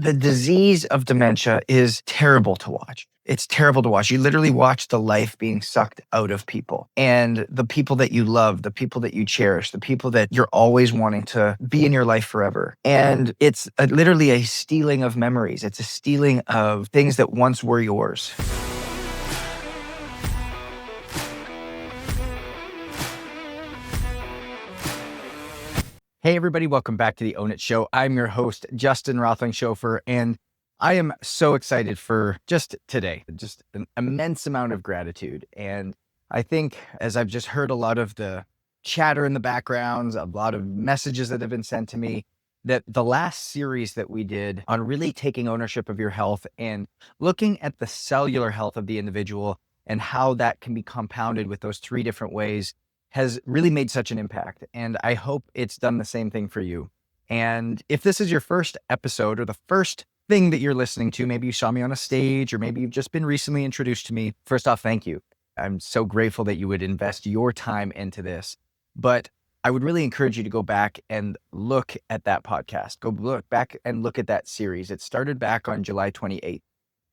The disease of dementia is terrible to watch. It's terrible to watch. You literally watch the life being sucked out of people, and the people that you love, the people that you cherish, the people that you're always wanting to be in your life forever. And it's literally a stealing of memories. It's a stealing of things that once were yours. Hey, everybody, welcome back to the Own It Show. I'm your host, Justin Roethlingshoefer, and I am so excited for just today, just an immense amount of gratitude. And I think as I've just heard a lot of the chatter in the backgrounds, a lot of messages that have been sent to me, that the last series that we did on really taking ownership of your health and looking at the cellular health of the individual and how that can be compounded with those three different ways has really made such an impact. And I hope it's done the same thing for you. And if this is your first episode or the first thing that you're listening to, maybe you saw me on a stage or maybe you've just been recently introduced to me. First off, thank you. I'm so grateful that you would invest your time into this. But I would really encourage you to go back and look at that podcast. Go look back and look at that series. It started back on July 28th,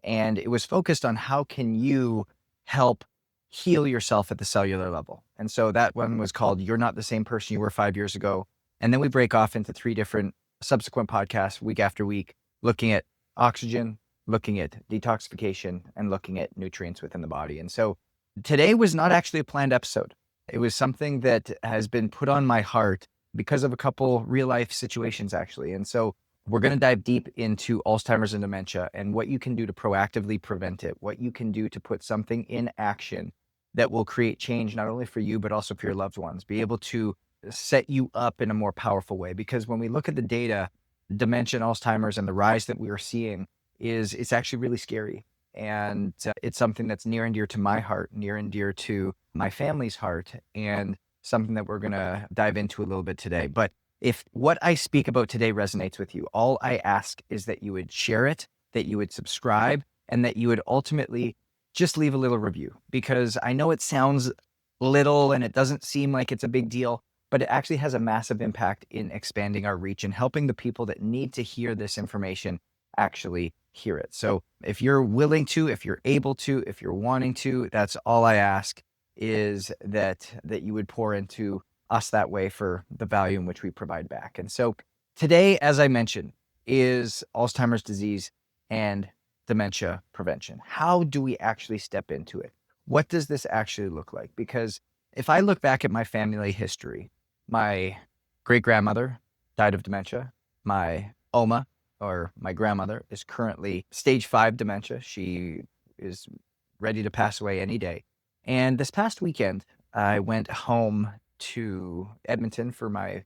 and it was focused on how can you help heal yourself at the cellular level. And so that one was called You're Not the Same Person You Were 5 years ago. And then we break off into three different subsequent podcasts week after week, looking at oxygen, looking at detoxification, and looking at nutrients within the body. And so today was not actually a planned episode. It was something that has been put on my heart because of a couple real life situations, actually. And so we're going to dive deep into Alzheimer's and dementia and what you can do to proactively prevent it, what you can do to put something in action that will create change, not only for you, but also for your loved ones, be able to set you up in a more powerful way. Because when we look at the data, dementia and Alzheimer's and the rise that we are seeing it's actually really scary. And it's something that's near and dear to my heart, near and dear to my family's heart, and something that we're going to dive into a little bit today. But if what I speak about today resonates with you, all I ask is that you would share it, that you would subscribe, and that you would ultimately just leave a little review, because I know it sounds little and it doesn't seem like it's a big deal, but it actually has a massive impact in expanding our reach and helping the people that need to hear this information actually hear it. So if you're willing to, if you're able to, if you're wanting to, that's all I ask, is that you would pour into us that way for the value in which we provide back. And so today, as I mentioned, is Alzheimer's disease and dementia prevention. How do we actually step into it? What does this actually look like? Because if I look back at my family history, my great-grandmother died of dementia. My Oma, or my grandmother, is currently stage 5 dementia. She is ready to pass away any day. And this past weekend, I went home to Edmonton for my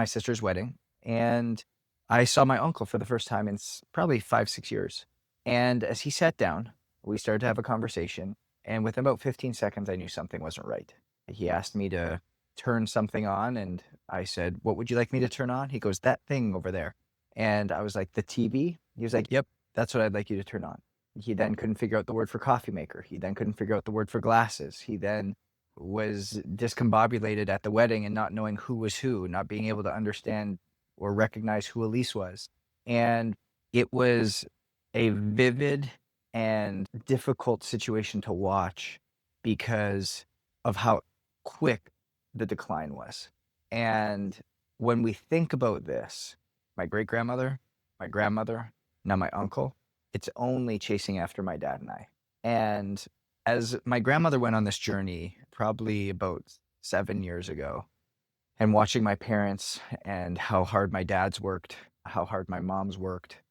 sister's wedding, and I saw my uncle for the first time in probably 5-6 years. And as he sat down, we started to have a conversation, and within about 15 seconds, I knew something wasn't right. He asked me to turn something on, and I said, "What would you like me to turn on?" He goes, "That thing over there." And I was like, "The TV?" He was like, "Yep, that's what I'd like you to turn on." He then couldn't figure out the word for coffee maker. He then couldn't figure out the word for glasses. He then was discombobulated at the wedding and not knowing who was who, not being able to understand or recognize who Elise was. And it was a vivid and difficult situation to watch because of how quick the decline was. And when we think about this, my great-grandmother, my grandmother, now my uncle, it's only chasing after my dad and I. And as my grandmother went on this journey, probably about 7 years ago, and watching my parents and how hard my dad's worked, how hard my mom's worked,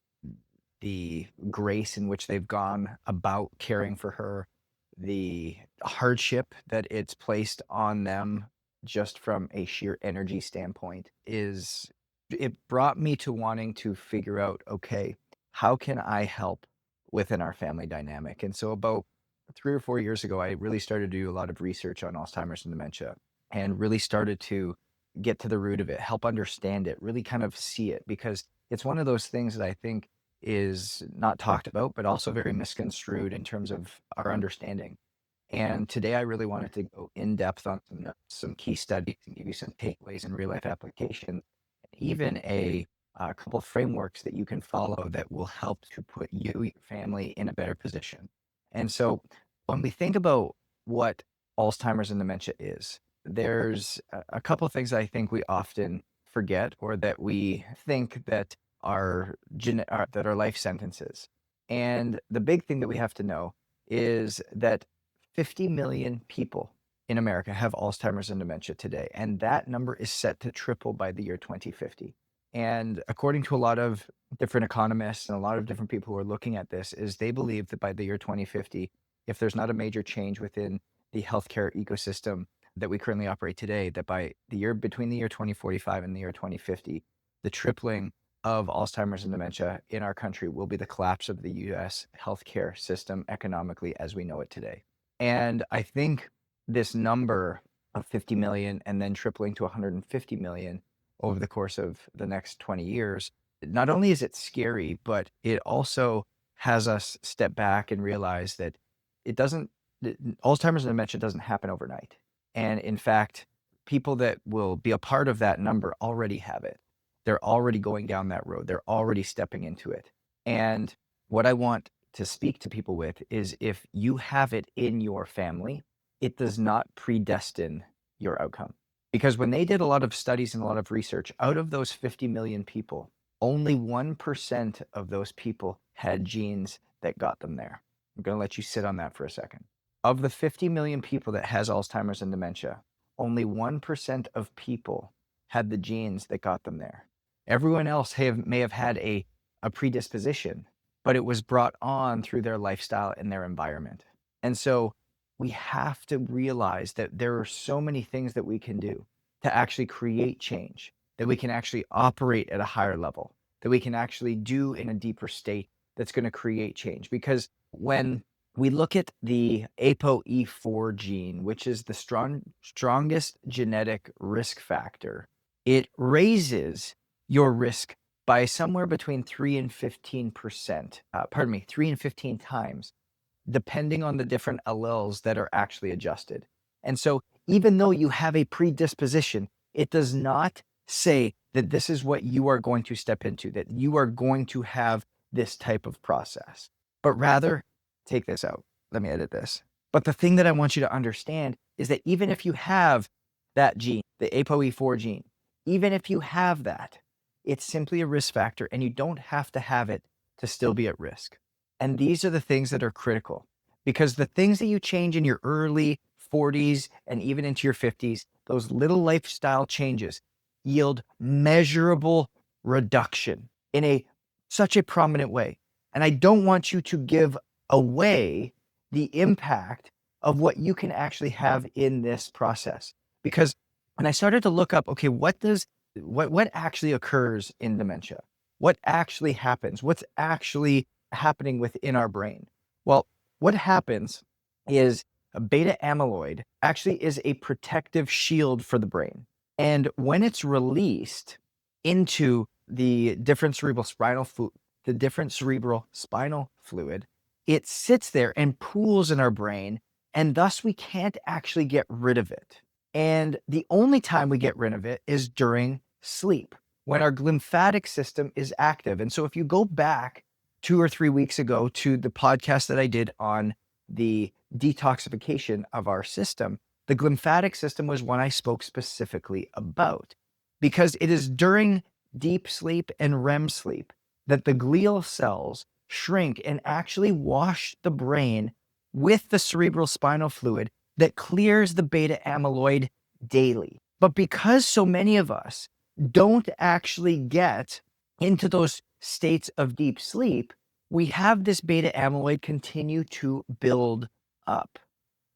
the grace in which they've gone about caring for her, the hardship that it's placed on them just from a sheer energy standpoint, it brought me to wanting to figure out, okay, how can I help within our family dynamic? And so about 3 or 4 years ago, I really started to do a lot of research on Alzheimer's and dementia, and really started to get to the root of it, help understand it, really kind of see it, because it's one of those things that I think is not talked about, but also very misconstrued in terms of our understanding. And today I really wanted to go in depth on some key studies and give you some takeaways and real life applications, even a a couple of frameworks that you can follow that will help to put you, your family in a better position. And so when we think about what Alzheimer's and dementia is, there's a couple of things I think we often forget or that we think that that are life sentences. And the big thing that we have to know is that 50 million people in America have Alzheimer's and dementia today, and that number is set to triple by the year 2050. And according to a lot of different economists and a lot of different people who are looking at this, is they believe that by the year 2050, if there's not a major change within the healthcare ecosystem that we currently operate today, that by the year between the year 2045 and the year 2050, the tripling of Alzheimer's and dementia in our country will be the collapse of the US healthcare system economically as we know it today. And I think this number of 50 million and then tripling to 150 million over the course of the next 20 years, not only is it scary, but it also has us step back and realize that Alzheimer's and dementia doesn't happen overnight. And in fact, people that will be a part of that number already have it. They're already going down that road. They're already stepping into it. And what I want to speak to people with is if you have it in your family, it does not predestine your outcome. Because when they did a lot of studies and a lot of research, out of those 50 million people, only 1% of those people had genes that got them there. I'm going to let you sit on that for a second. Of the 50 million people that has Alzheimer's and dementia, only 1% of people had the genes that got them there. Everyone else may have had a predisposition, but it was brought on through their lifestyle and their environment. And so we have to realize that there are so many things that we can do to actually create change, that we can actually operate at a higher level, that we can actually do in a deeper state that's going to create change. Because when we look at the ApoE4 gene, which is the strongest genetic risk factor, it raises your risk by somewhere between 3 and 15%, 3 and 15 times, depending on the different alleles that are actually adjusted. And so even though you have a predisposition, it does not say that this is what you are going to step into, that you are going to have this type of process, but rather, take this out. Let me edit this. But the thing that I want you to understand is that even if you have that gene, the ApoE4 gene, even if you have that, it's simply a risk factor and you don't have to have it to still be at risk. And these are the things that are critical, because the things that you change in your early 40s and even into your 50s, those little lifestyle changes yield measurable reduction in such a prominent way. And I don't want you to give away the impact of what you can actually have in this process. Because when I started to look up, okay, what actually occurs in dementia? What actually happens? What's actually happening within our brain? Well, what happens is beta amyloid actually is a protective shield for the brain. And when it's released into the different cerebral spinal fluid, it sits there and pools in our brain, and thus we can't actually get rid of it. And the only time we get rid of it is during sleep, when our lymphatic system is active. And so if you go back 2 or 3 weeks ago to the podcast that I did on the detoxification of our system, the lymphatic system was one I spoke specifically about, because it is during deep sleep and REM sleep that the glial cells shrink and actually wash the brain with the cerebral spinal fluid that clears the beta amyloid daily. But because so many of us don't actually get into those states of deep sleep, we have this beta amyloid continue to build up.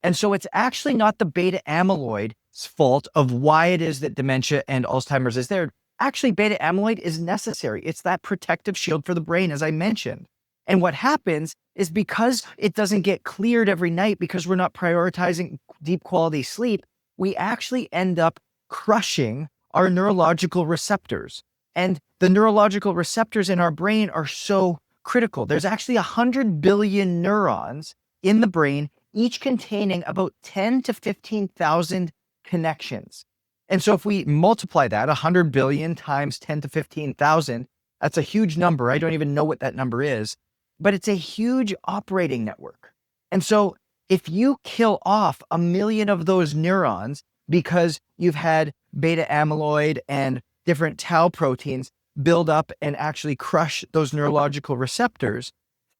And so it's actually not the beta amyloid's fault of why it is that dementia and Alzheimer's is there. Actually, beta amyloid is necessary. It's that protective shield for the brain, as I mentioned. And what happens is, because it doesn't get cleared every night, because we're not prioritizing deep quality sleep, we actually end up crushing our neurological receptors. And the neurological receptors in our brain are so critical. There's actually 100 billion neurons in the brain, each containing about 10 to 15,000 connections. And so if we multiply that 100 billion times 10 to 15,000, that's a huge number. I don't even know what that number is, but it's a huge operating network. And so if you kill off 1 million of those neurons because you've had beta amyloid and different tau proteins build up and actually crush those neurological receptors,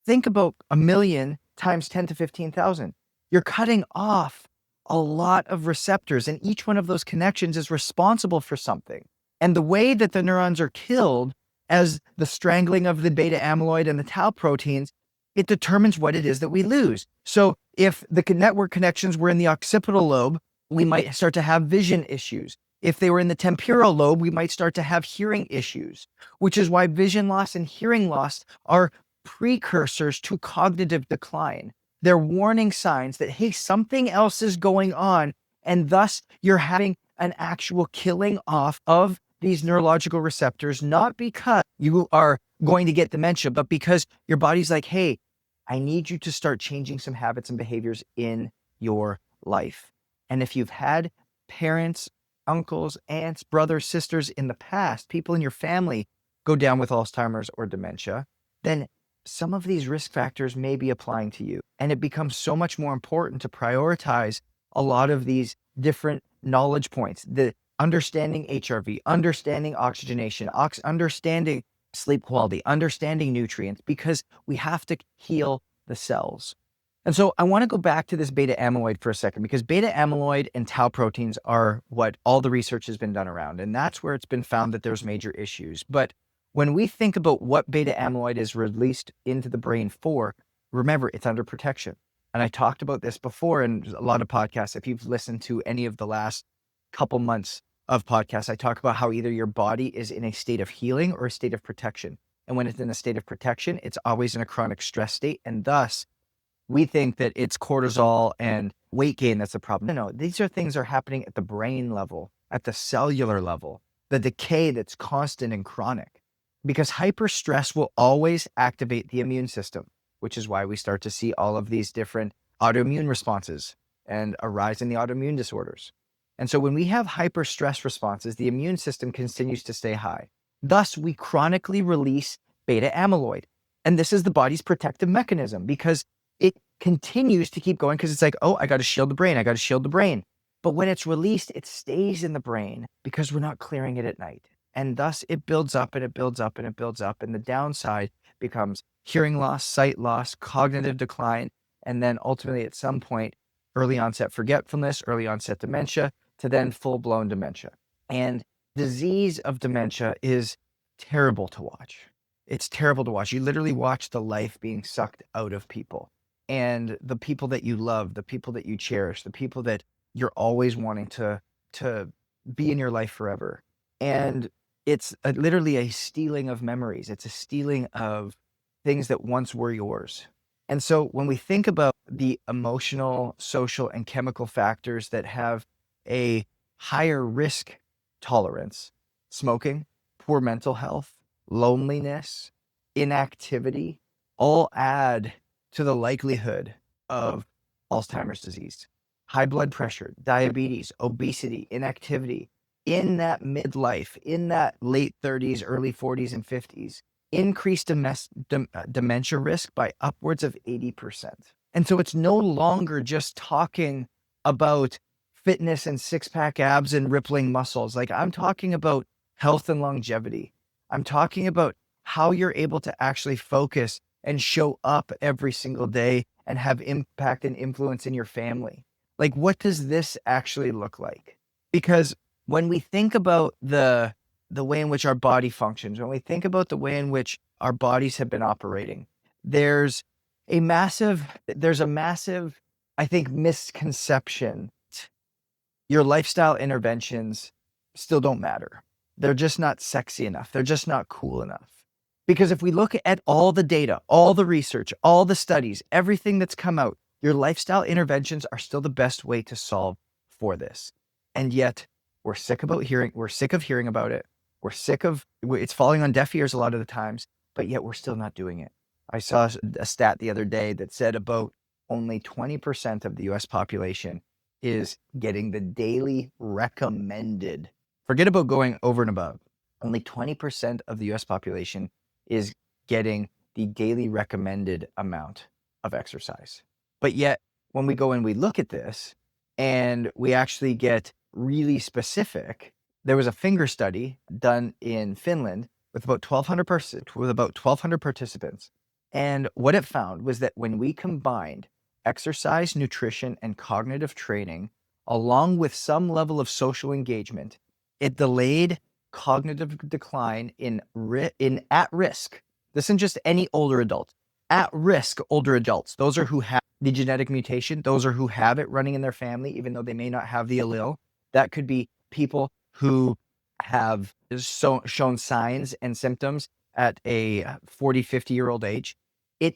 think about 1 million times 10 to 15,000. You're cutting off a lot of receptors, and each one of those connections is responsible for something. And the way that the neurons are killed as the strangling of the beta amyloid and the tau proteins, it determines what it is that we lose. So if the network connections were in the occipital lobe, we might start to have vision issues. If they were in the temporal lobe, we might start to have hearing issues, which is why vision loss and hearing loss are precursors to cognitive decline. They're warning signs that, hey, something else is going on, and thus you're having an actual killing off of these neurological receptors, not because you are going to get dementia, but because your body's like, hey, I need you to start changing some habits and behaviors in your life. And if you've had parents, uncles, aunts, brothers, sisters in the past, people in your family go down with Alzheimer's or dementia, then some of these risk factors may be applying to you. And it becomes so much more important to prioritize a lot of these different knowledge points, the understanding HRV, understanding oxygenation, understanding sleep quality, understanding nutrients, because we have to heal the cells. And so I want to go back to this beta amyloid for a second, because beta amyloid and tau proteins are what all the research has been done around. And that's where it's been found that there's major issues. But when we think about what beta amyloid is released into the brain for, remember, it's under protection. And I talked about this before in a lot of podcasts. If you've listened to any of the last couple months of podcasts, I talk about how either your body is in a state of healing or a state of protection. And when it's in a state of protection, it's always in a chronic stress state. And thus, we think that it's cortisol and weight gain that's the problem. No, these are things that are happening at the brain level, at the cellular level, the decay that's constant and chronic. Because hyperstress will always activate the immune system, which is why we start to see all of these different autoimmune responses and a rise in the autoimmune disorders. And so when we have hyperstress responses, the immune system continues to stay high. Thus, we chronically release beta amyloid. And this is the body's protective mechanism, because it continues to keep going, because it's like, oh, I got to shield the brain. I got to shield the brain. But when it's released, it stays in the brain because we're not clearing it at night. And thus it builds up and it builds up and it builds up. And the downside becomes hearing loss, sight loss, cognitive decline, and then ultimately at some point, early onset forgetfulness, early onset dementia, to then full-blown dementia. And disease of dementia is terrible to watch. It's terrible to watch. You literally watch the life being sucked out of people, and the people that you love, the people that you cherish, the people that you're always wanting to be in your life forever. And it's literally a stealing of memories. It's a stealing of things that once were yours. And so when we think about the emotional, social, and chemical factors that have a higher risk tolerance, smoking, poor mental health, loneliness, inactivity, all add to the likelihood of Alzheimer's disease. High blood pressure, diabetes, obesity, inactivity, in that midlife, in that late 30s, early 40s, and 50s, increased dementia risk by upwards of 80%. And so it's no longer just talking about fitness and six-pack abs and rippling muscles. Like, I'm talking about health and longevity. I'm talking about how you're able to actually focus and show up every single day and have impact and influence in your family. Like, what does this actually look like? Because when we think about the way in which our body functions, when we think about the way in which our bodies have been operating, there's a massive, I think, misconception. Your lifestyle interventions still don't matter. They're just not sexy enough. They're just not cool enough. Because if we look at all the data, all the research, all the studies, everything that's come out, your lifestyle interventions are still the best way to solve for this. And yet we're sick of hearing about it. We're sick of it's falling on deaf ears a lot of the times, but yet we're still not doing it. I saw a stat the other day that said about only 20% of the US population is getting the daily recommended. Forget about going over and above. Only 20% of the US population is getting the daily recommended amount of exercise. But yet, when we go and we look at this and we actually get really specific, there was a finger study done in Finland with about 1,200 participants. And what it found was that when we combined exercise, nutrition, and cognitive training, along with some level of social engagement, it delayed cognitive decline in at risk. This isn't just any older adult. At risk older adults. Those are who have the genetic mutation. Those are who have it running in their family, even though they may not have the allele. That could be people who have shown signs and symptoms at a 40, 50-year-old age. It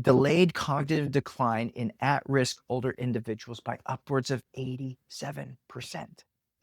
delayed cognitive decline in at-risk older individuals by upwards of 87%.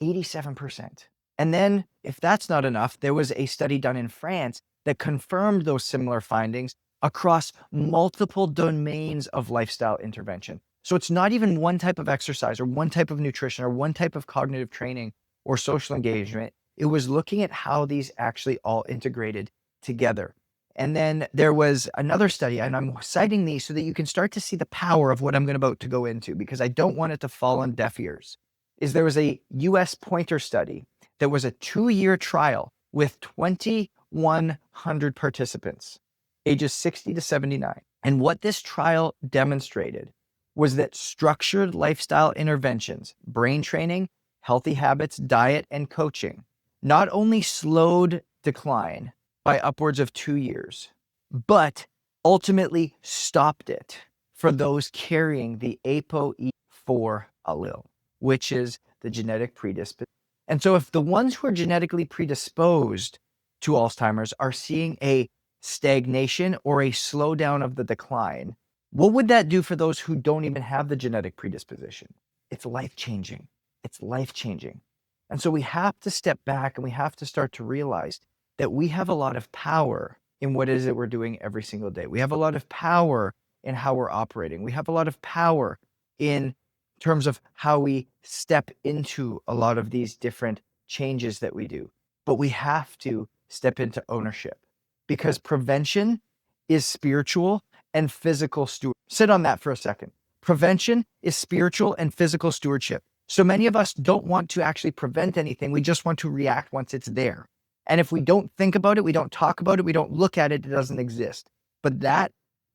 87%. And then, if that's not enough, there was a study done in France that confirmed those similar findings across multiple domains of lifestyle intervention. So it's not even one type of exercise or one type of nutrition or one type of cognitive training or social engagement. It was looking at how these actually all integrated together. And then there was another study, and I'm citing these so that you can start to see the power of what I'm about to go into, because I don't want it to fall on deaf ears. There was a US pointer study that was a 2-year trial with 2,100 participants, ages 60 to 79. And what this trial demonstrated was that structured lifestyle interventions, brain training, healthy habits, diet, and coaching, not only slowed decline by upwards of 2 years, but ultimately stopped it for those carrying the ApoE4 allele, which is the genetic predisposition. And so if the ones who are genetically predisposed to Alzheimer's are seeing a stagnation or a slowdown of the decline, what would that do for those who don't even have the genetic predisposition? It's life-changing. It's life-changing. And so we have to step back and we have to start to realize that we have a lot of power in what it is that we're doing every single day. We have a lot of power in how we're operating. We have a lot of power in terms of how we step into a lot of these different changes that we do. But we have to step into ownership, because prevention is spiritual and physical stewardship. Sit on that for a second. Prevention is spiritual and physical stewardship. So many of us don't want to actually prevent anything. We just want to react once it's there. And if we don't think about it, we don't talk about it, we don't look at it, it doesn't exist. But that,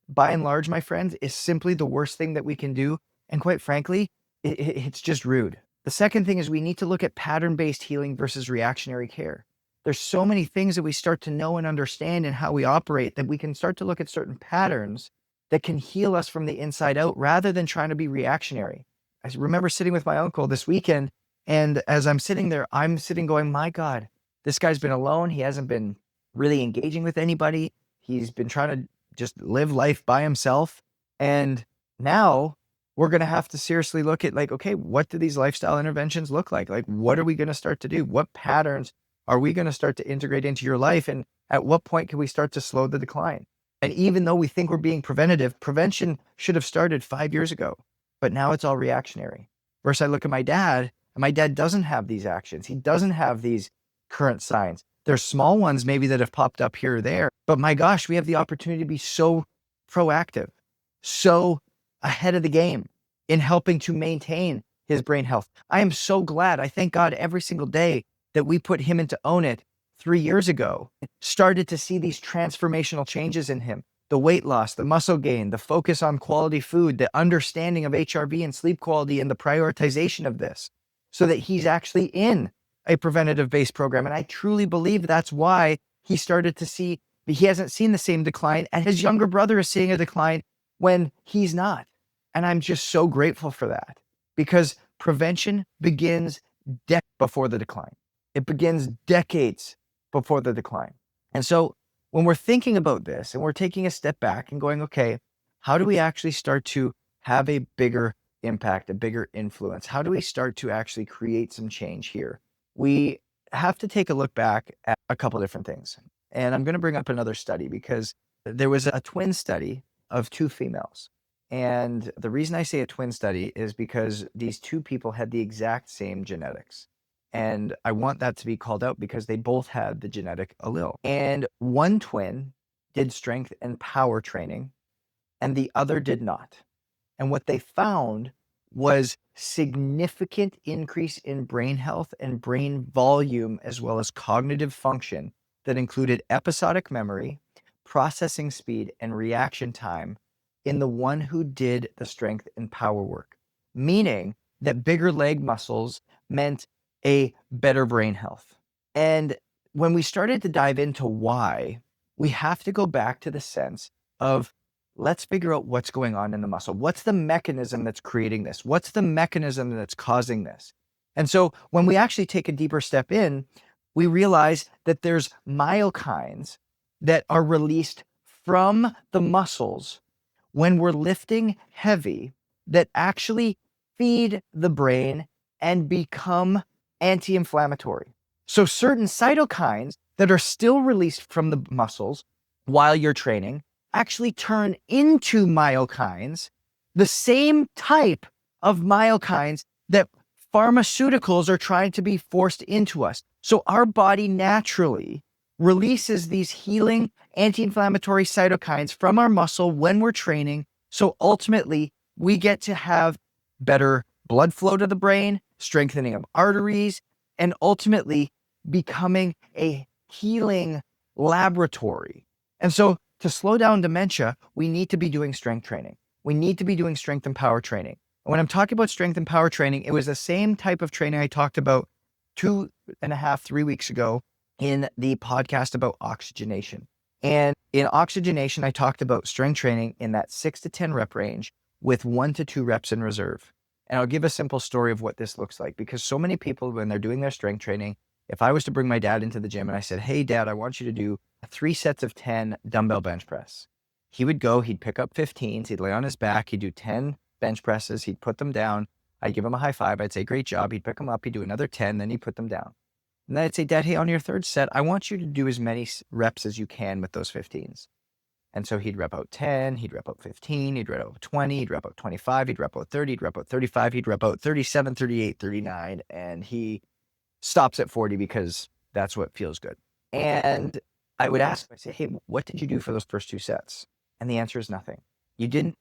by and large, my friends, is simply the worst thing that we can do. And quite frankly, it's just rude. The second thing is we need to look at pattern-based healing versus reactionary care. There's so many things that we start to know and understand in how we operate that we can start to look at certain patterns that can heal us from the inside out rather than trying to be reactionary. I remember sitting with my uncle this weekend, and as I'm sitting there, I'm sitting going, my God, this guy's been alone. He hasn't been really engaging with anybody. He's been trying to just live life by himself. And now we're going to have to seriously look at, like, okay, what do these lifestyle interventions look like? Like, what are we going to start to do? What patterns are we going to start to integrate into your life? And at what point can we start to slow the decline? And even though we think we're being preventative, prevention should have started 5 years ago, but now it's all reactionary. Versus I look at my dad, and my dad doesn't have these actions. He doesn't have these current signs. There's small ones maybe that have popped up here or there, but my gosh, we have the opportunity to be so proactive, so ahead of the game in helping to maintain his brain health. I am so glad. I thank God every single day that we put him into Own It 3 years ago, started to see these transformational changes in him. The weight loss, the muscle gain, the focus on quality food, the understanding of HRV and sleep quality, and the prioritization of this so that he's actually in a preventative-based program. And I truly believe that's why he started to see, he hasn't seen the same decline, and his younger brother is seeing a decline when he's not. And I'm just so grateful for that, because prevention begins before the decline. It begins decades before the decline. And so when we're thinking about this and we're taking a step back and going, okay, how do we actually start to have a bigger impact, a bigger influence? How do we start to actually create some change here? We have to take a look back at a couple different things. And I'm going to bring up another study, because there was a twin study of 2 females. And the reason I say a twin study is because these two people had the exact same genetics. And I want that to be called out because they both had the genetic allele. And one twin did strength and power training, and the other did not. And what they found was significant increase in brain health and brain volume, as well as cognitive function that included episodic memory, processing speed, and reaction time in the one who did the strength and power work, meaning that bigger leg muscles meant a better brain health. And when we started to dive into why, we have to go back to the sense of let's figure out what's going on in the muscle. What's the mechanism that's creating this? What's the mechanism that's causing this? And so when we actually take a deeper step in, we realize that there's myokines that are released from the muscles when we're lifting heavy that actually feed the brain and become anti-inflammatory. So certain cytokines that are still released from the muscles while you're training actually turn into myokines, the same type of myokines that pharmaceuticals are trying to be forced into us. So our body naturally releases these healing anti-inflammatory cytokines from our muscle when we're training. So ultimately, we get to have better blood flow to the brain, strengthening of arteries, and ultimately becoming a healing laboratory. And so to slow down dementia, we need to be doing strength training. We need to be doing strength and power training. And when I'm talking about strength and power training, it was the same type of training I talked about 2.5, 3 weeks ago in the podcast about oxygenation. And in oxygenation, I talked about strength training in that 6 to 10 rep range with 1 to 2 reps in reserve. And I'll give a simple story of what this looks like, because so many people, when they're doing their strength training, if I was to bring my dad into the gym and I said, hey, Dad, I want you to do 3 sets of 10 dumbbell bench press. He would go, he'd pick up 15s, he'd lay on his back, he'd do 10 bench presses, he'd put them down. I'd give him a high five. I'd say, great job. He'd pick them up, he'd do another 10, then he'd put them down. And then I'd say, Dad, hey, on your third set, I want you to do as many reps as you can with those 15s. And so he'd rep out 10, he'd rep out 15, he'd rep out 20, he'd rep out 25, he'd rep out 30, he'd rep out 35, he'd rep out 37, 38, 39, and he stops at 40 because that's what feels good. And I would ask him, I say, hey, what did you do for those first 2 sets? And the answer is nothing. You didn't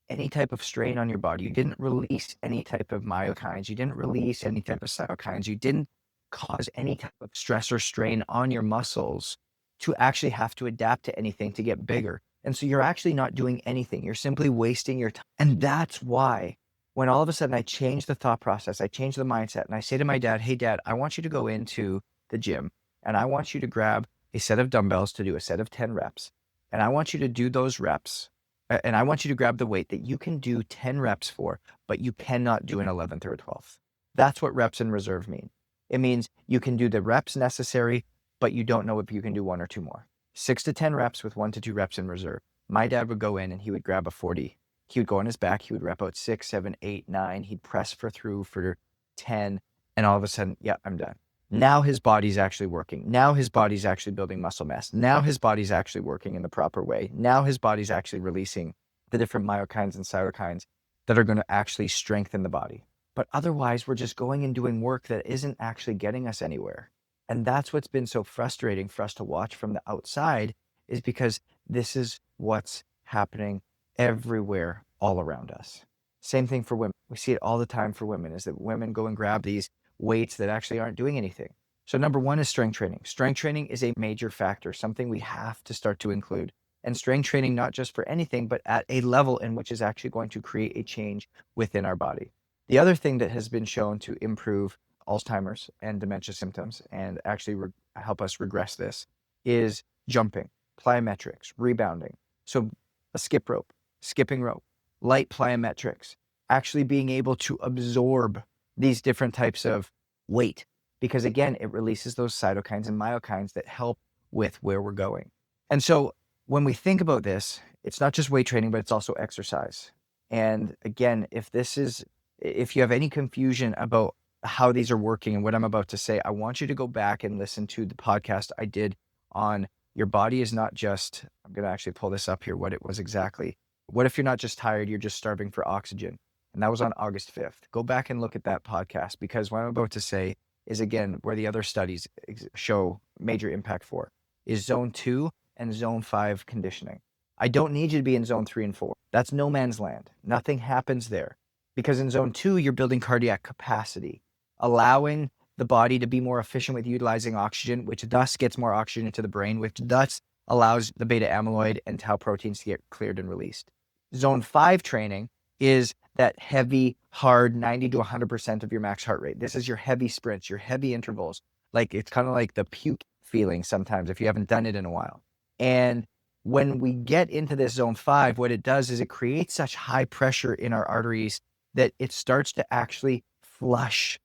any type of strain on your body. You didn't release any type of myokines. You didn't release any type of cytokines. You didn't cause any type of stress or strain on your muscles to actually have to adapt to anything to get bigger. And so you're actually not doing anything. You're simply wasting your time. And that's why when all of a sudden I change the thought process, I change the mindset, and I say to my dad, hey, Dad, I want you to go into the gym and I want you to grab a set of dumbbells to do a set of 10 reps. And I want you to do those reps. And I want you to grab the weight that you can do 10 reps for, but you cannot do an 11th or a 12th. That's what reps in reserve mean. It means you can do the reps necessary, but you don't know if you can do 1 or 2 more. 6 to 10 reps with 1 to 2 reps in reserve. My dad would go in and he would grab a 40. He would go on his back. He would rep out 6, 7, 8, 9. He'd press through for 10. And all of a sudden, yeah, I'm done. Now his body's actually working. Now his body's actually building muscle mass. Now his body's actually working in the proper way. Now his body's actually releasing the different myokines and cytokines that are going to actually strengthen the body. But otherwise, we're just going and doing work that isn't actually getting us anywhere. And that's what's been so frustrating for us to watch from the outside, is because this is what's happening everywhere all around us. Same thing for women. We see it all the time for women, is that women go and grab these weights that actually aren't doing anything. So number 1 is strength training. Strength training is a major factor, something we have to start to include. And strength training, not just for anything, but at a level in which is actually going to create a change within our body. The other thing that has been shown to improve Alzheimer's and dementia symptoms and actually help us regress this is jumping, plyometrics, rebounding. So a skip rope, skipping rope, light plyometrics, actually being able to absorb these different types of weight, because again, it releases those cytokines and myokines that help with where we're going. And so when we think about this, it's not just weight training, but it's also exercise. And again, if you have any confusion about how these are working and what I'm about to say, I want you to go back and listen to the podcast I did on your body is not just, I'm going to actually pull this up here, what it was exactly. What if you're not just tired, you're just starving for oxygen? And that was on August 5th. Go back and look at that podcast, because what I'm about to say is, again, where the other studies show major impact for is zone 2 and zone 5 conditioning. I don't need you to be in zone 3 and 4. That's no man's land. Nothing happens there, because in zone 2, you're building cardiac capacity, allowing the body to be more efficient with utilizing oxygen, which thus gets more oxygen into the brain, which thus allows the beta amyloid and tau proteins to get cleared and released. Zone 5 training is that heavy, hard 90 to 100% of your max heart rate. This is your heavy sprints, your heavy intervals. Like, it's kind of like the puke feeling sometimes if you haven't done it in a while. And when we get into this zone 5, what it does is it creates such high pressure in our arteries that it starts to actually flush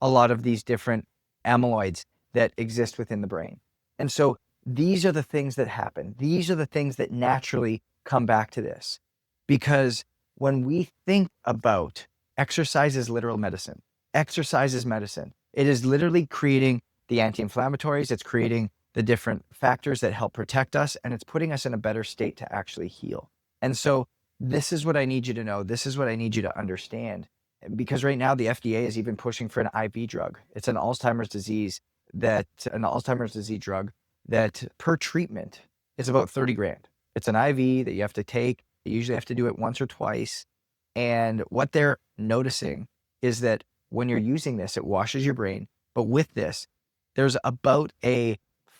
a lot of these different amyloids that exist within the brain. And so these are the things that happen. These are the things that naturally come back to this. Because when we think about exercise is literal medicine, exercise is medicine. It is literally creating the anti-inflammatories. It's creating the different factors that help protect us, and it's putting us in a better state to actually heal. And so this is what I need you to know. This is what I need you to understand. Because right now the FDA is even pushing for an IV drug. It's an Alzheimer's disease drug that per treatment is about 30 grand. It's an IV that you have to take. You usually have to do it once or twice. And what they're noticing is that when you're using this, it washes your brain. But with this, there's about a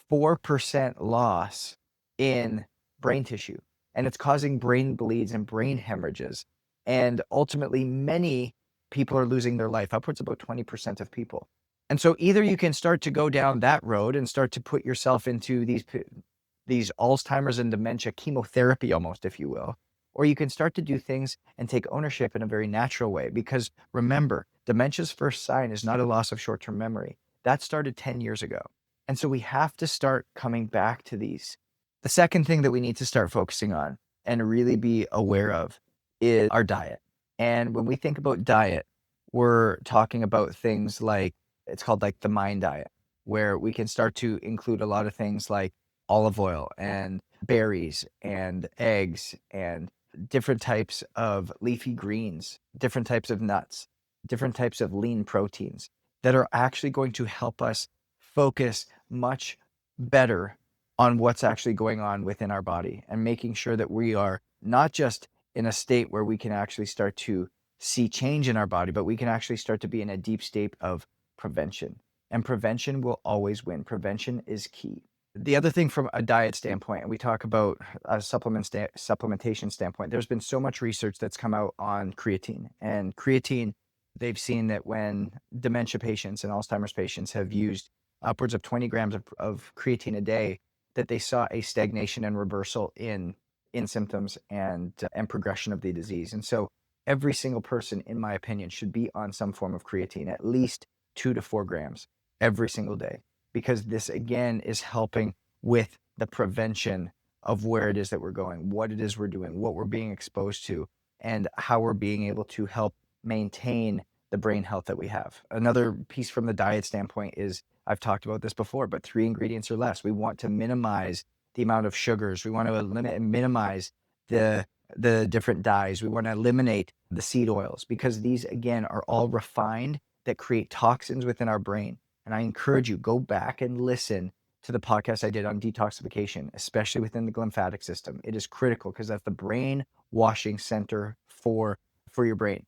4% loss in brain tissue. And it's causing brain bleeds and brain hemorrhages. And ultimately, many people are losing their life, upwards of about 20% of people. And so either you can start to go down that road and start to put yourself into these Alzheimer's and dementia chemotherapy almost, if you will, or you can start to do things and take ownership in a very natural way. Because remember, dementia's first sign is not a loss of short-term memory. That started 10 years ago. And so we have to start coming back to these. The second thing that we need to start focusing on and really be aware of is our diet. And when we think about diet, we're talking about things like, it's called like the mind diet, where we can start to include a lot of things like olive oil and berries and eggs and different types of leafy greens, different types of nuts, different types of lean proteins that are actually going to help us focus much better on what's actually going on within our body, and making sure that we are not just in a state where we can actually start to see change in our body, but we can actually start to be in a deep state of prevention. And prevention will always win. Prevention is key. The other thing from a diet standpoint, and we talk about a supplementation standpoint, there's been so much research that's come out on creatine. And creatine, they've seen that when dementia patients and Alzheimer's patients have used upwards of 20 grams of creatine a day, that they saw a stagnation and reversal in symptoms and progression of the disease. And so every single person, in my opinion, should be on some form of creatine, at least 2 to 4 grams every single day, because this again is helping with the prevention of where it is that we're going, what it is we're doing, what we're being exposed to, and how we're being able to help maintain the brain health that we have. Another piece from the diet standpoint is, I've talked about this before, but 3 ingredients or less. We want to minimize the amount of sugars. We want to minimize the different dyes. We want to eliminate the seed oils, because these again are all refined that create toxins within our brain. And I encourage you, go back and listen to the podcast I did on detoxification, especially within the glymphatic system. It is critical because that's the brain washing center for your brain.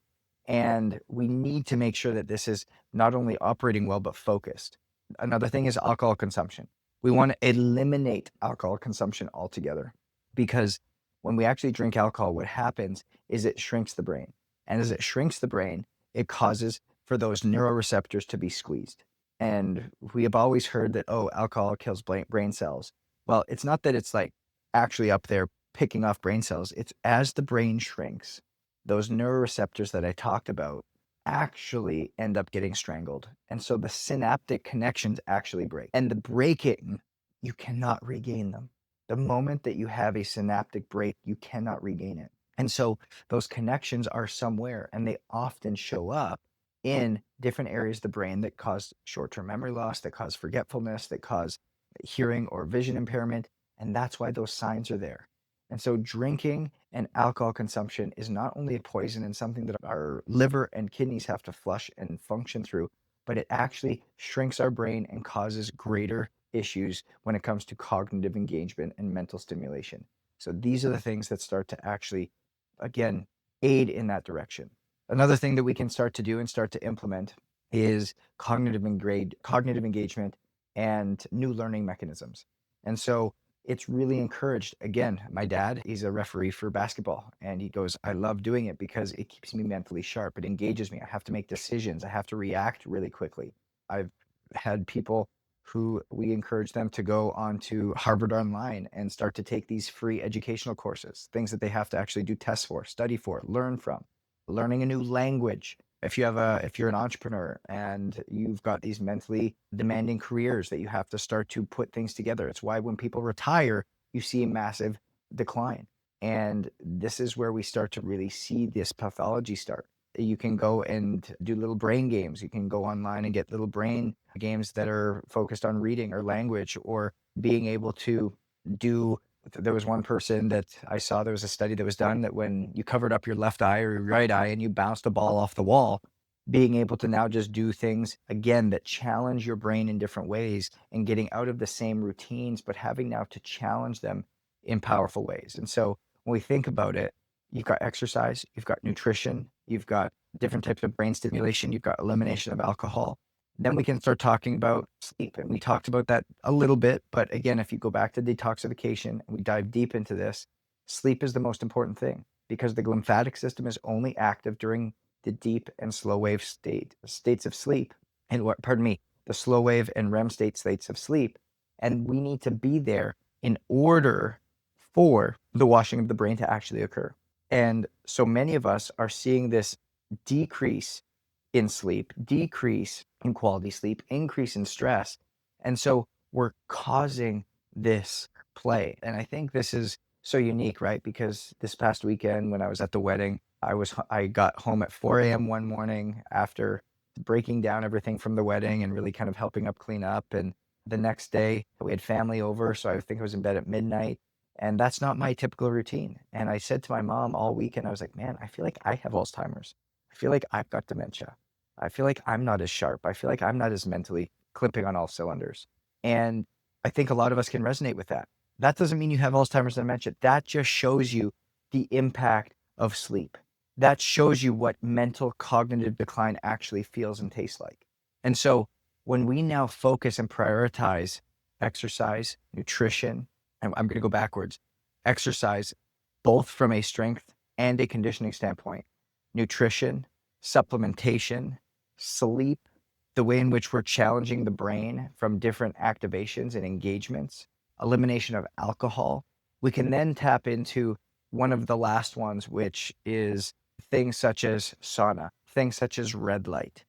And we need to make sure that this is not only operating well, but focused. Another thing is alcohol consumption. We want to eliminate alcohol consumption altogether, because when we actually drink alcohol, what happens is it shrinks the brain. And as it shrinks the brain, it causes for those neuroreceptors to be squeezed. And we have always heard that, oh, alcohol kills brain cells. Well, it's not that it's like actually up there picking off brain cells. It's as the brain shrinks, those neuroreceptors that I talked about actually end up getting strangled. And so the synaptic connections actually break. And the breaking, you cannot regain them. The moment that you have a synaptic break, you cannot regain it. And so those connections are somewhere, and they often show up in different areas of the brain that cause short-term memory loss, that cause forgetfulness, that cause hearing or vision impairment. And that's why those signs are there. And so drinking and alcohol consumption is not only a poison and something that our liver and kidneys have to flush and function through, but it actually shrinks our brain and causes greater issues when it comes to cognitive engagement and mental stimulation. So these are the things that start to actually, again, aid in that direction. Another thing that we can start to do and start to implement is cognitive engagement and new learning mechanisms. And so it's really encouraged. Again, my dad, he's a referee for basketball, and he goes, I love doing it because it keeps me mentally sharp. It engages me. I have to make decisions. I have to react really quickly. I've had people who we encourage them to go on to Harvard Online and start to take these free educational courses, things that they have to actually do tests for, study for, learn from, learning a new language. If you're an entrepreneur and you've got these mentally demanding careers that you have to start to put things together, it's why when people retire, you see a massive decline. And this is where we start to really see this pathology start. You can go and do little brain games. You can go online and get little brain games that are focused on reading or language or being able to do. There was one person that I saw, there was a study that was done that when you covered up your left eye or your right eye and you bounced a ball off the wall, being able to now just do things again that challenge your brain in different ways and getting out of the same routines, but having now to challenge them in powerful ways. And so when we think about it, you've got exercise, you've got nutrition, you've got different types of brain stimulation, you've got elimination of alcohol. Then we can start talking about sleep. And we talked about that a little bit. But again, if you go back to detoxification and we dive deep into this, sleep is the most important thing because the lymphatic system is only active during the deep and slow wave states of sleep. And the slow wave and REM states of sleep. And we need to be there in order for the washing of the brain to actually occur. And so many of us are seeing this decrease in sleep, decrease in quality sleep, increase in stress. And so we're causing this play. And I think this is so unique, right? Because this past weekend when I was at the wedding, I got home at 4 a.m. one morning after breaking down everything from the wedding and really kind of helping up clean up. And the next day we had family over. So I think I was in bed at midnight. And that's not my typical routine. And I said to my mom all weekend, I was like, man, I feel like I have Alzheimer's. I feel like I've got dementia. I feel like I'm not as sharp. I feel like I'm not as mentally clipping on all cylinders. And I think a lot of us can resonate with that. That doesn't mean you have Alzheimer's and dementia. That just shows you the impact of sleep. That shows you what mental cognitive decline actually feels and tastes like. And so when we now focus and prioritize exercise, nutrition, and I'm going to go backwards, exercise, both from a strength and a conditioning standpoint, nutrition, supplementation, sleep, the way in which we're challenging the brain from different activations and engagements, elimination of alcohol, we can then tap into one of the last ones, which is things such as sauna, things such as red light,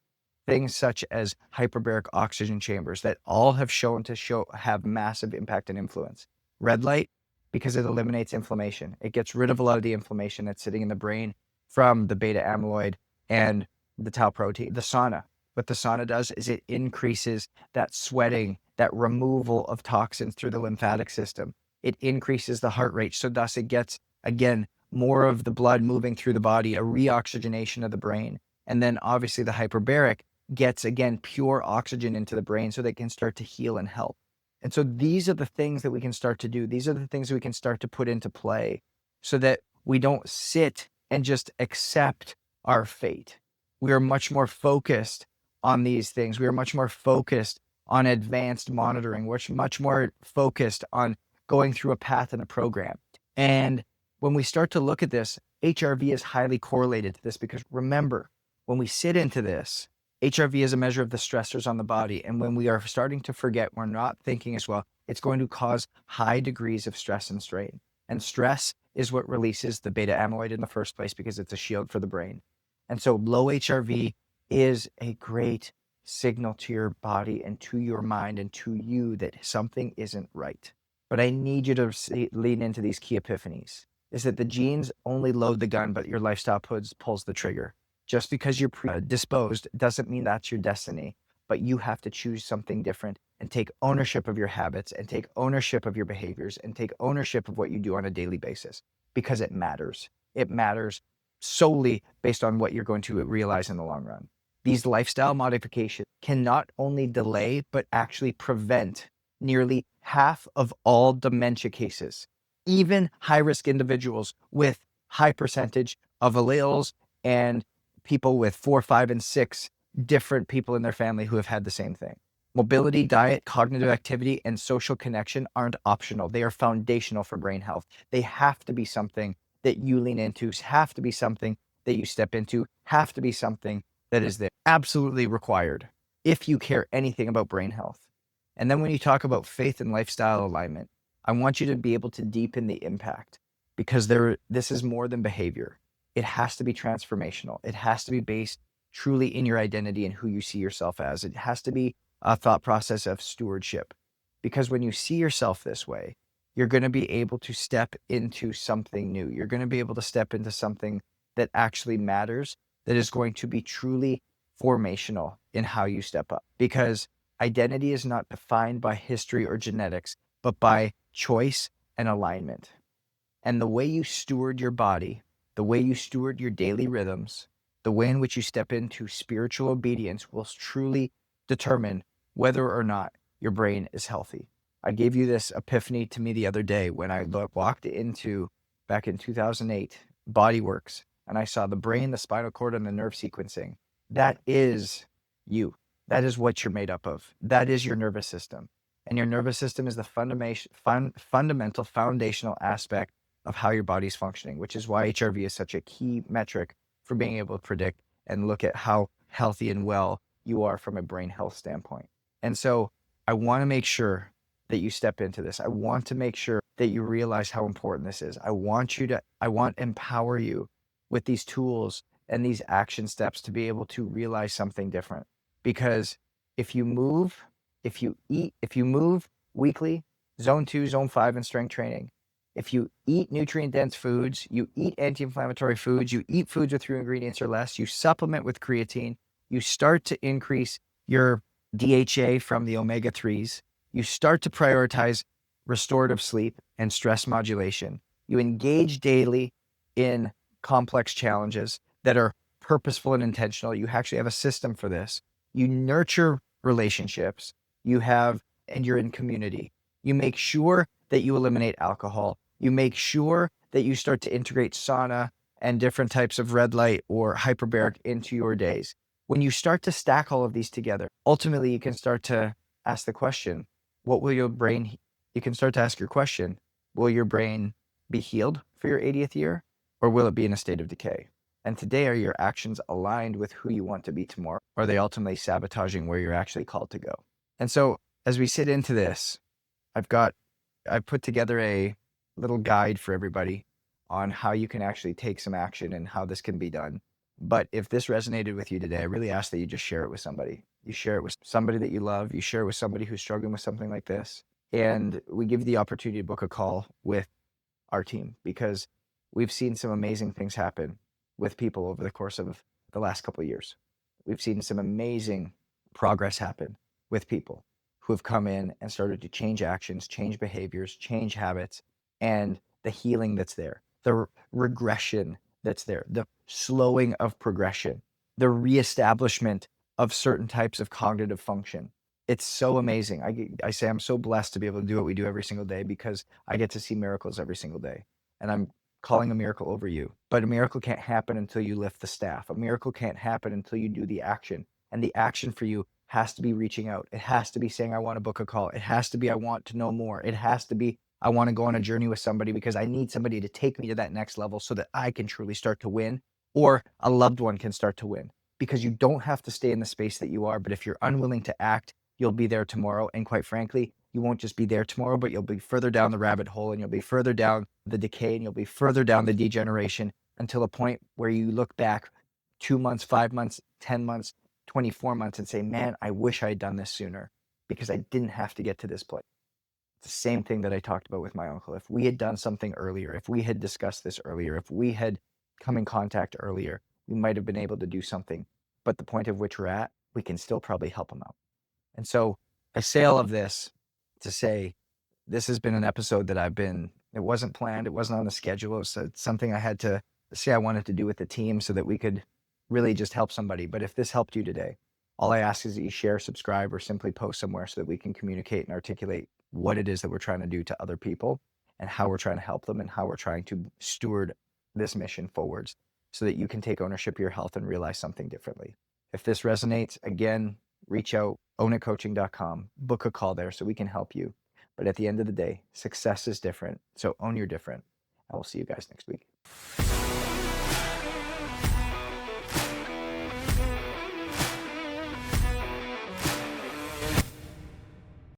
things such as hyperbaric oxygen chambers that all have shown to have massive impact and influence. Red light, because it eliminates inflammation. It gets rid of a lot of the inflammation that's sitting in the brain from the beta amyloid and the tau protein. The sauna, what the sauna does is it increases that sweating, that removal of toxins through the lymphatic system. It increases the heart rate. So thus it gets, again, more of the blood moving through the body, a reoxygenation of the brain. And then obviously the hyperbaric gets, again, pure oxygen into the brain so they can start to heal and help. And so these are the things that we can start to do. These are the things that we can start to put into play so that we don't sit and just accept our fate. We are much more focused on these things. We are much more focused on advanced monitoring. We're much more focused on going through a path and a program. And when we start to look at this, HRV is highly correlated to this because remember, when we sit into this, HRV is a measure of the stressors on the body. And when we are starting to forget, we're not thinking as well, it's going to cause high degrees of stress and strain. And stress is what releases the beta amyloid in the first place because it's a shield for the brain. And so low HRV is a great signal to your body and to your mind and to you that something isn't right. But I need you to lean into these key epiphanies, is that the genes only load the gun, but your lifestyle pulls the trigger. Just because you're predisposed doesn't mean that's your destiny, but you have to choose something different and take ownership of your habits and take ownership of your behaviors and take ownership of what you do on a daily basis, because it matters. It matters solely based on what you're going to realize in the long run. These lifestyle modifications can not only delay, but actually prevent nearly half of all dementia cases. Even high-risk individuals with high percentage of alleles and people with 4, 5, and 6 different people in their family who have had the same thing. Mobility, diet, cognitive activity, and social connection aren't optional. They are foundational for brain health. They have to be something that you lean into, have to be something that you step into, have to be something that is there. Absolutely required if you care anything about brain health. And then when you talk about faith and lifestyle alignment, I want you to be able to deepen the impact, because this is more than behavior. It has to be transformational. It has to be based truly in your identity and who you see yourself as. It has to be a thought process of stewardship, because when you see yourself this way, you're going to be able to step into something new. You're going to be able to step into something that actually matters, that is going to be truly formational in how you step up, because identity is not defined by history or genetics, but by choice and alignment. And the way you steward your body, the way you steward your daily rhythms, the way in which you step into spiritual obedience will truly determine whether or not your brain is healthy. I gave you this epiphany to me the other day when I walked into, back in 2008, BodyWorks, and I saw the brain, the spinal cord, and the nerve sequencing. That is you. That is what you're made up of. That is your nervous system. And your nervous system is the fundamental, foundational aspect of how your body's functioning, which is why HRV is such a key metric for being able to predict and look at how healthy and well you are from a brain health standpoint. And so I want to make sure that you step into this. I want to make sure that you realize how important this is. I want to empower you with these tools and these action steps to be able to realize something different. Because if you move weekly, zone 2, zone 5 in strength training, if you eat nutrient-dense foods, you eat anti-inflammatory foods, you eat foods with 3 ingredients or less, you supplement with creatine, you start to increase your DHA from the omega-3s, you start to prioritize restorative sleep and stress modulation, you engage daily in complex challenges that are purposeful and intentional, you actually have a system for this, you nurture relationships, and you're in community. You make sure that you eliminate alcohol. You make sure that you start to integrate sauna and different types of red light or hyperbaric into your days. When you start to stack all of these together, ultimately you can start to ask the question, you can start to ask your question, will your brain be healed for your 80th year, or will it be in a state of decay? And today, are your actions aligned with who you want to be tomorrow? Or are they ultimately sabotaging where you're actually called to go? And so as we sit into this, I've put together a little guide for everybody on how you can actually take some action and how this can be done. But if this resonated with you today, I really ask that you just share it with somebody. You share it with somebody that you love. You share it with somebody who's struggling with something like this. And we give you the opportunity to book a call with our team, because we've seen some amazing things happen with people over the course of the last couple of years. We've seen some amazing progress happen with people who have come in and started to change actions, change behaviors, change habits, and the healing that's there, the regression that's there, the slowing of progression, the reestablishment of certain types of cognitive function. It's so amazing. I say I'm so blessed to be able to do what we do every single day, because I get to see miracles every single day. And I'm calling a miracle over you. But a miracle can't happen until you lift the staff. A miracle can't happen until you do the action. And the action for you has to be reaching out. It has to be saying, I want to book a call. It has to be, I want to know more. It has to be, I want to go on a journey with somebody, because I need somebody to take me to that next level so that I can truly start to win, or a loved one can start to win. Because you don't have to stay in the space that you are, but if you're unwilling to act, you'll be there tomorrow. And quite frankly, you won't just be there tomorrow, but you'll be further down the rabbit hole, and you'll be further down the decay, and you'll be further down the degeneration, until a point where you look back 2 months, 5 months, 10 months, 24 months and say, man, I wish I had done this sooner, because I didn't have to get to this place. It's the same thing that I talked about with my uncle. If we had done something earlier, if we had discussed this earlier, if we had come in contact earlier, we might have been able to do something. But the point of which we're at, we can still probably help them out. And so I say all of this to say this has been an episode that it wasn't planned. It wasn't on the schedule. It was something I had to say I wanted to do with the team so that we could really just help somebody. But if this helped you today, all I ask is that you share, subscribe, or simply post somewhere so that we can communicate and articulate what it is that we're trying to do to other people and how we're trying to help them and how we're trying to steward this mission forwards so that you can take ownership of your health and realize something differently. If this resonates, again, reach out, ownitcoaching.com, book a call there so we can help you. But at the end of the day, success is different. So own your different. And we'll see you guys next week.